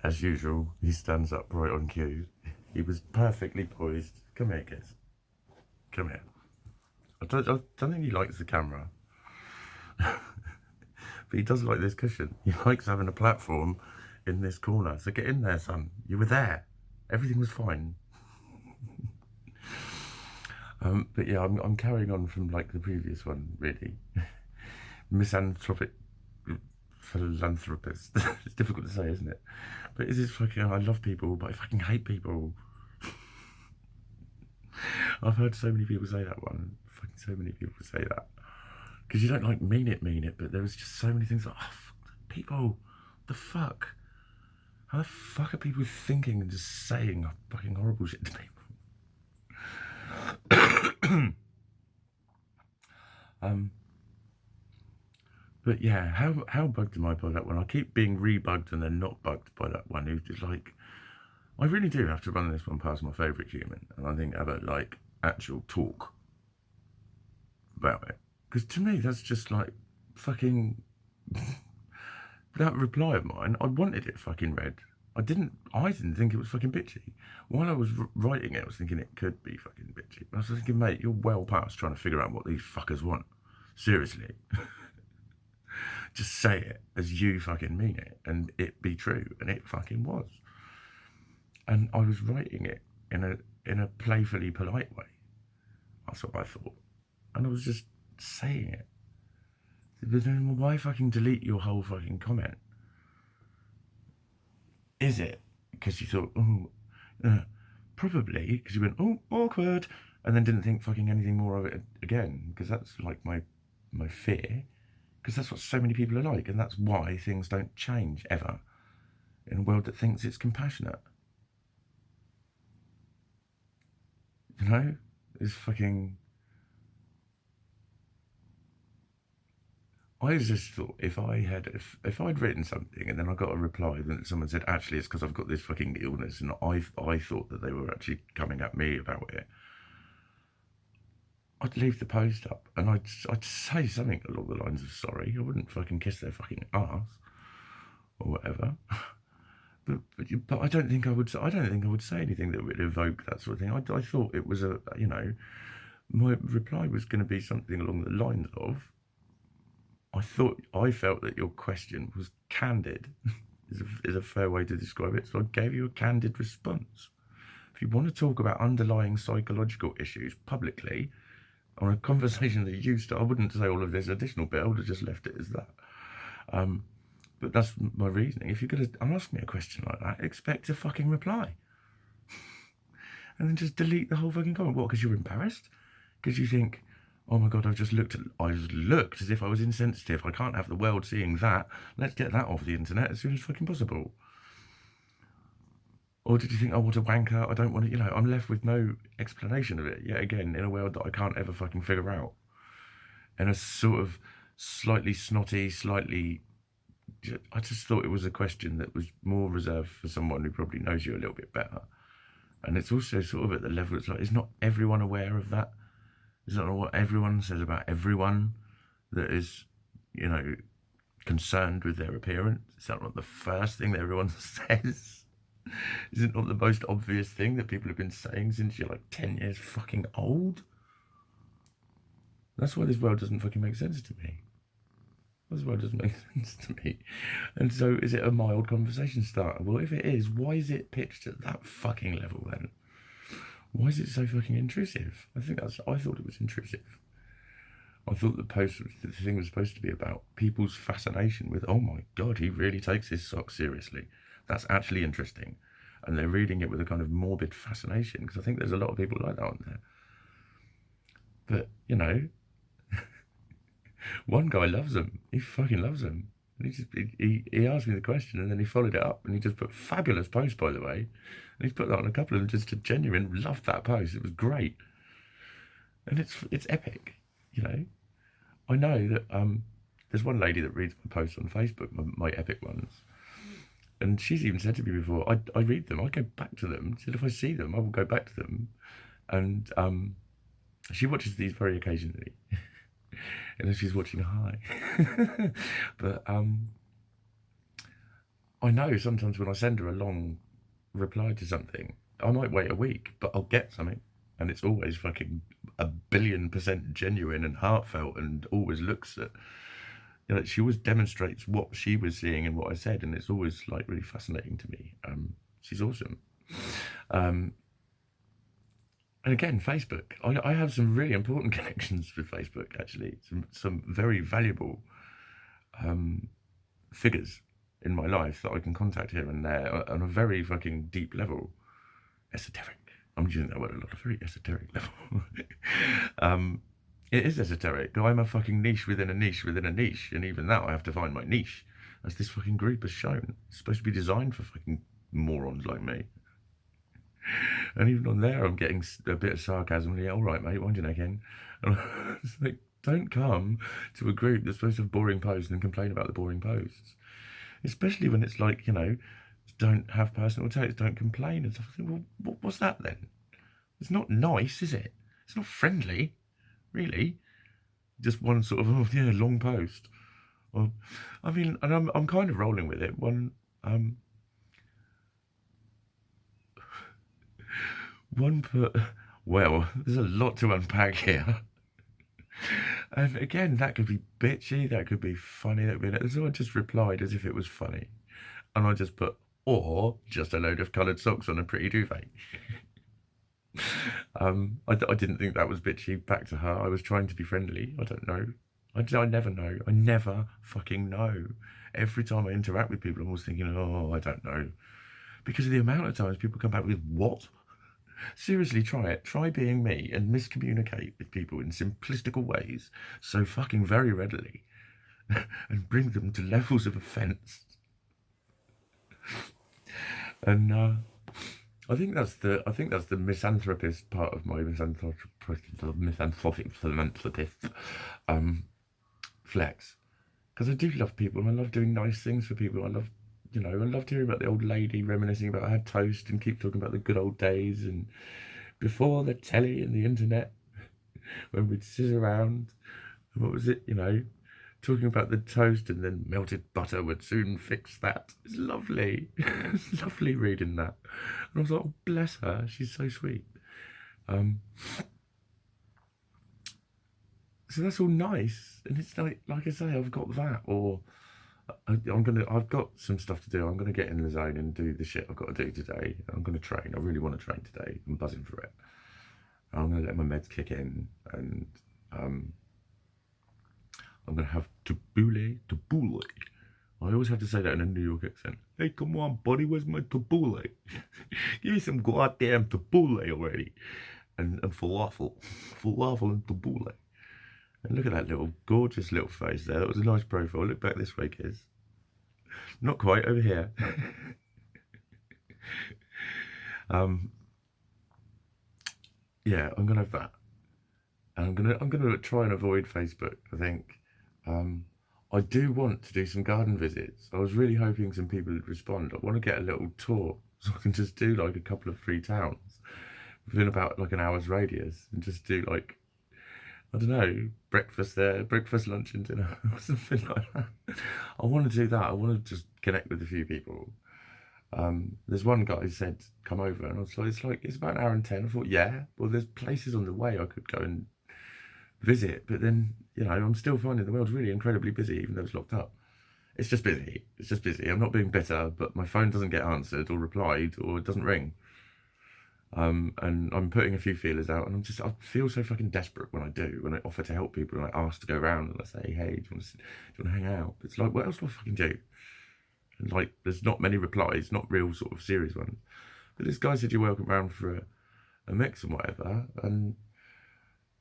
As usual, he stands up right on cue. He was perfectly poised. Come here, kids. Come here. I don't think he likes the camera. But he does like this cushion. He likes having a platform in this corner. So get in there, son. You were there. Everything was fine. But yeah, I'm carrying on from like the previous one, really. Misanthropic Philanthropist. It's difficult to say, isn't it? But is this fucking, I love people, but I fucking hate people. I've heard so many people say that one. Fucking so many people say that. Because you don't like mean it, but there was just so many things like, oh, fuck, people, the fuck? How the fuck are people thinking and just saying fucking horrible shit to people? But yeah, how bugged am I by that one? I keep being re-bugged and then not bugged by that one. Who's just like, I really do have to run this one past my favourite human, and I think have a like actual talk about it. Because to me, that's just like fucking that reply of mine. I wanted it fucking read. I didn't think it was fucking bitchy. While I was writing it, I was thinking it could be fucking bitchy. But I was thinking, mate, you're well past trying to figure out what these fuckers want. Seriously. Just say it as you fucking mean it, and it be true, and it fucking was. And I was writing it in a playfully polite way. That's what I thought, and I was just saying it. But then why fucking delete your whole fucking comment? Is it because you thought, probably because you went, oh, awkward, and then didn't think fucking anything more of it again? Because that's like my fear. Because that's what so many people are like, and that's why things don't change ever in a world that thinks it's compassionate. You know, it's fucking. I just thought if I'd written something and then I got a reply that someone said actually it's because I've got this fucking illness, and I thought that they were actually coming at me about it, I'd leave the post up and I'd say something along the lines of sorry. I wouldn't fucking kiss their fucking ass or whatever. But I don't think I would say anything that would evoke that sort of thing. I thought it was my reply was going to be something along the lines of, I felt that your question was candid, is a fair way to describe it. So I gave you a candid response. If you want to talk about underlying psychological issues publicly, on a conversation that you used to, I wouldn't say all of this additional bit. I would have just left it as that. But that's my reasoning. If you're going to ask me a question like that, expect a fucking reply. And then just delete the whole fucking comment. What, because you're embarrassed? Because you think, oh my God, I've looked as if I was insensitive. I can't have the world seeing that. Let's get that off the internet as soon as fucking possible. Or did you think, oh, what a wanker, I don't want to, I'm left with no explanation of it, yet again, in a world that I can't ever fucking figure out. And a sort of slightly snotty, I just thought it was a question that was more reserved for someone who probably knows you a little bit better. And it's also sort of at the level, it's like, is not everyone aware of that? Is that not what everyone says about everyone that is, concerned with their appearance? Is that not the first thing that everyone says? Is it not the most obvious thing that people have been saying since you're like 10 years fucking old? That's why this world doesn't fucking make sense to me. This world doesn't make sense to me. And so is it a mild conversation starter? Well, if it is, why is it pitched at that fucking level then? Why is it so fucking intrusive? I thought it was intrusive. I thought the thing was supposed to be about people's fascination with, oh my God, he really takes his socks seriously. That's actually interesting. And they're reading it with a kind of morbid fascination, because I think there's a lot of people like that on there. But, one guy loves them. He fucking loves them. And he asked me the question and then he followed it up and he just put fabulous post, by the way. And he's put that on a couple of them, just to genuine love that post. It was great. And it's epic, I know that there's one lady that reads my posts on Facebook, my epic ones. And she's even said to me before, I read them, I go back to them. She said if I see them, I will go back to them. And she watches these very occasionally. And then she's watching hi. But I know sometimes when I send her a long reply to something, I might wait a week, but I'll get something. And it's always fucking 1,000,000,000% genuine and heartfelt, and always looks at, you know, she always demonstrates what she was seeing and what I said, and it's always like really fascinating to me. She's awesome. And again, Facebook. I have some really important connections with Facebook, actually. Some very valuable figures in my life that I can contact here and there on a very fucking deep level. Esoteric. I'm using that word a lot, a very esoteric level. It is esoteric. I'm a fucking niche within a niche within a niche, and even that I have to find my niche, as this fucking group has shown. It's supposed to be designed for fucking morons like me. And even on there, I'm getting a bit of sarcasm. Yeah, all right, mate, wind your neck in. And it's like, don't come to a group that's supposed to have boring posts and complain about the boring posts. Especially when it's like, you know, don't have personal attacks, don't complain and stuff. I think, well, what's that then? It's not nice, is it? It's not friendly, really. Just one sort of, oh yeah, long post. Well, I mean, and I'm kind of rolling with it. One put, well, there's a lot to unpack here. And again, that could be bitchy, that could be funny, that could be, so I just replied as if it was funny. And I just put, or just a load of coloured socks on a pretty duvet. I didn't think that was bitchy back to her. I was trying to be friendly. I don't know. I never know. I never fucking know. Every time I interact with people, I'm always thinking, oh, I don't know. Because of the amount of times people come back with, what? Seriously, try it. Try being me and miscommunicate with people in simplistical ways so fucking very readily and bring them to levels of offence. And I think that's the misanthropist part of my misanthropic philanthropist flex, because I do love people and I love doing nice things for people. I love, you know, I loved hearing about the old lady reminiscing about her toast and keep talking about the good old days and before the telly and the internet, when we'd sit around, what was it, you know, talking about the toast and then melted butter would soon fix that. It's lovely. It's lovely reading that. And I was like, oh, bless her, she's so sweet. So that's all nice. And it's like I say, I've got that, or I've got some stuff to do. I'm gonna get in the zone and do the shit I've got to do today. I'm gonna train. I really want to train today. I'm buzzing for it. I'm gonna let my meds kick in, and I'm gonna have tabbouleh. I always have to say that in a New York accent. Hey, come on, buddy, where's my tabbouleh? Give me some goddamn tabbouleh already. And falafel and tabbouleh. And look at that little gorgeous little face there. That was a nice profile. Look back this way, kids. Not quite, over here. Yeah, I'm gonna have that. And I'm gonna try and avoid Facebook, I think. I do want to do some garden visits. I was really hoping some people would respond. I want to get a little tour so I can just do like a couple of free towns within about like an hour's radius and just do like, I don't know, breakfast there, breakfast, lunch and dinner or something like that. I want to do that. I want to just connect with a few people. There's one guy who said, come over, and I was like, it's about an hour and 10. I thought, yeah, well, there's places on the way I could go and visit, but then, you know, I'm still finding the world's really incredibly busy, even though it's locked up. It's just busy. It's just busy. I'm not being bitter, but my phone doesn't get answered or replied, or it doesn't ring. And I'm putting a few feelers out, and I feel so fucking desperate when I offer to help people and I ask to go around and I say, hey, do you want to hang out? It's like, what else do I fucking do? And like, there's not many replies, not real sort of serious ones. But this guy said you're welcome around for a mix and whatever, and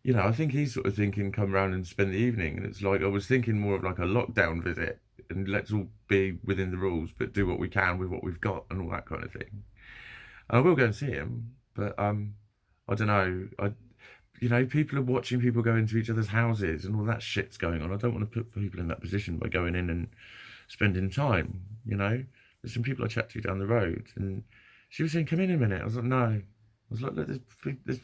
you know, I think he's sort of thinking come round and spend the evening, and it's like I was thinking more of like a lockdown visit, and let's all be within the rules, but do what we can with what we've got and all that kind of thing. And I will go and see him, but I don't know. You know, people are watching people go into each other's houses and all that shit's going on. I don't want to put people in that position by going in and spending time. You know, there's some people I chat to down the road, and she was saying, "Come in a minute." I was like, "No." I was like, "Look, there's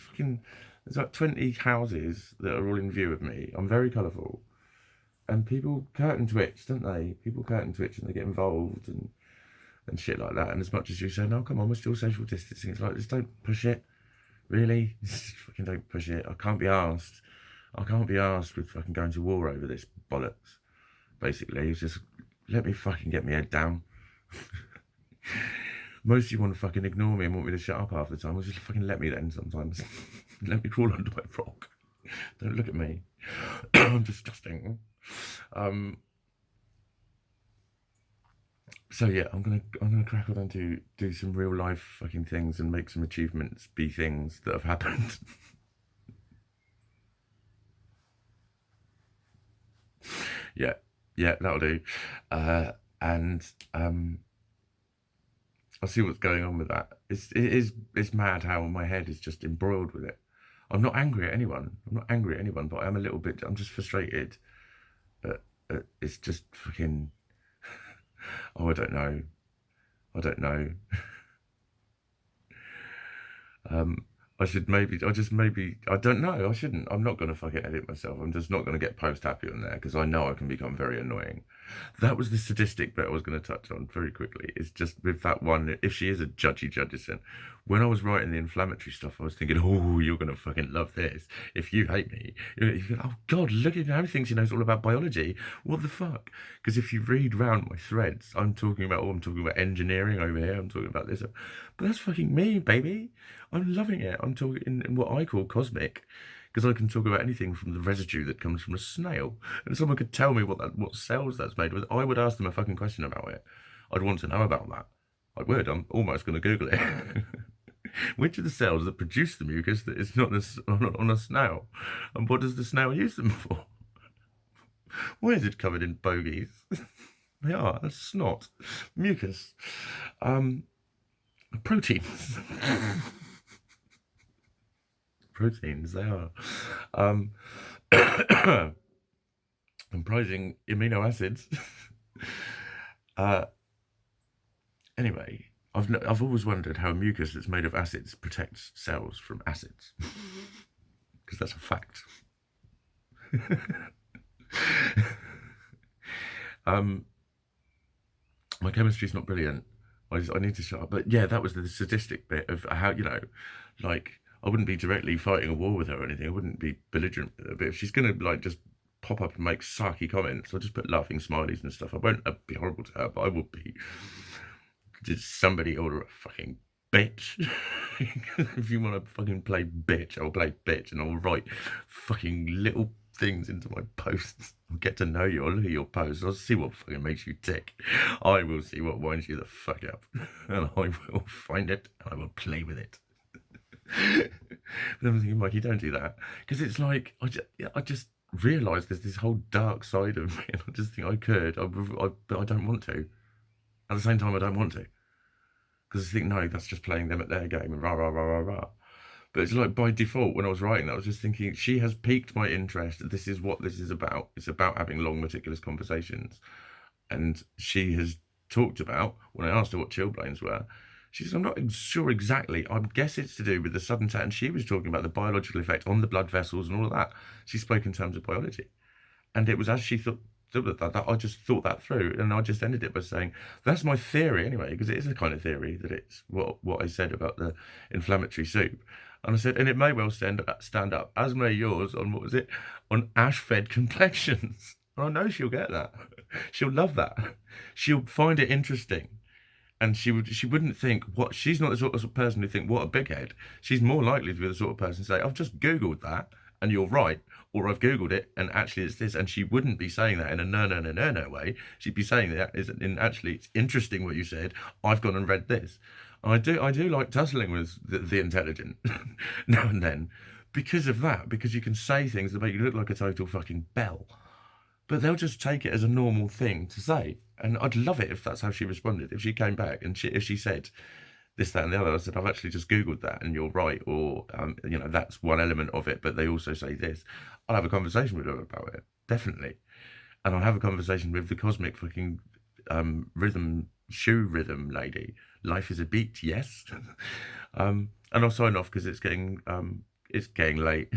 like 20 houses that are all in view of me. I'm very colourful. And people curtain twitch, don't they? People curtain twitch and they get involved. And and shit like that. And as much as you say, no, come on, we're still social distancing, it's like, just don't push it. Really? Just fucking don't push it. I can't be asked. I can't be asked with fucking going to war over this bollocks. Basically, it's just let me fucking get my head down. Most of you want to fucking ignore me and want me to shut up half the time. Well, just fucking let me then sometimes. Let me crawl under my rock. Don't look at me. I'm disgusting. So yeah, I'm gonna crack on and do some real life fucking things and make some achievements be things that have happened. yeah, that'll do. And I'll see what's going on with that. It's mad how my head is just embroiled with it. I'm not angry at anyone. But I'm a little bit. I'm just frustrated. It's just fucking. Oh, I don't know. I don't know. I shouldn't. I'm not going to fucking edit myself. I'm just not going to get post happy on there because I know I can become very annoying. That was the sadistic bit I was going to touch on very quickly. It's just with that one, if she is a judgy judgison, when I was writing the inflammatory stuff, I was thinking, oh, you're going to fucking love this. If you hate me, you go, oh God, look at how he thinks he knows all about biology. What the fuck? Because if you read round my threads, I'm talking about engineering over here. I'm talking about this. But that's fucking me, baby. I'm loving it. I'm talking in what I call cosmic, because I can talk about anything from the residue that comes from a snail. And someone could tell me what cells that's made with. I would ask them a fucking question about it. I'd want to know about that. I would. I'm almost going to Google it. Which are the cells that produce the mucus that is not on a snail? And what does the snail use them for? Why is it covered in bogies? They are. That's snot. Mucus. Proteins. Proteins, they are. Comprising amino acids. Anyway, I've always wondered how mucus that's made of acids protects cells from acids. Because that's a fact. My chemistry's not brilliant. I need to shut up. But yeah, that was the sadistic bit of how, like, I wouldn't be directly fighting a war with her or anything. I wouldn't be belligerent with her. But if she's going to, like, just pop up and make sarky comments, I'll just put laughing smileys and stuff. I won't be horrible to her, but I would be. Did somebody order a fucking bitch? If you want to fucking play bitch, I'll play bitch and I'll write fucking little things into my posts. I'll get to know you. I'll look at your posts. I'll see what fucking makes you tick. I will see what winds you the fuck up. And I will find it and I will play with it. But I'm thinking, Mikey, don't do that. Because it's like, I just realised there's this whole dark side of me. And I just think I could, but I don't want to. At the same time, I don't want to. Because I think, no, that's just playing them at their game and rah, rah, rah, rah, rah. But it's like by default, when I was writing that, I was just thinking, she has piqued my interest. This is what this is about. It's about having long, meticulous conversations. And she has talked about, when I asked her what chilblains were, she says, I'm not sure exactly. I guess it's to do with the sudden and she was talking about the biological effect on the blood vessels and all of that. She spoke in terms of biology. And it was as she thought that I just thought that through, and I just ended it by saying, that's my theory anyway, because it is a kind of theory that it's what I said about the inflammatory soup. And I said, and it may well stand up, as may yours, on what was it? On ash-fed complexions. And I know she'll get that. She'll love that. She'll find it interesting. And she wouldn't think, she's not the sort of person who think, what a big head. She's more likely to be the sort of person to say, I've just Googled that, and you're right. Or I've Googled it, and actually it's this. And she wouldn't be saying that in a no way. She'd be saying that actually it's interesting what you said. I've gone and read this. And I do like tussling with the intelligent now and then because of that, because you can say things that make you look like a total fucking bell. But they'll just take it as a normal thing to say. And I'd love it if that's how she responded. If she came back and if she said this, that, and the other, I said, I've actually just Googled that and you're right. Or, that's one element of it, but they also say this. I'll have a conversation with her about it, definitely. And I'll have a conversation with the cosmic fucking shoe rhythm lady. Life is a beat, yes. And I'll sign off because it's getting late.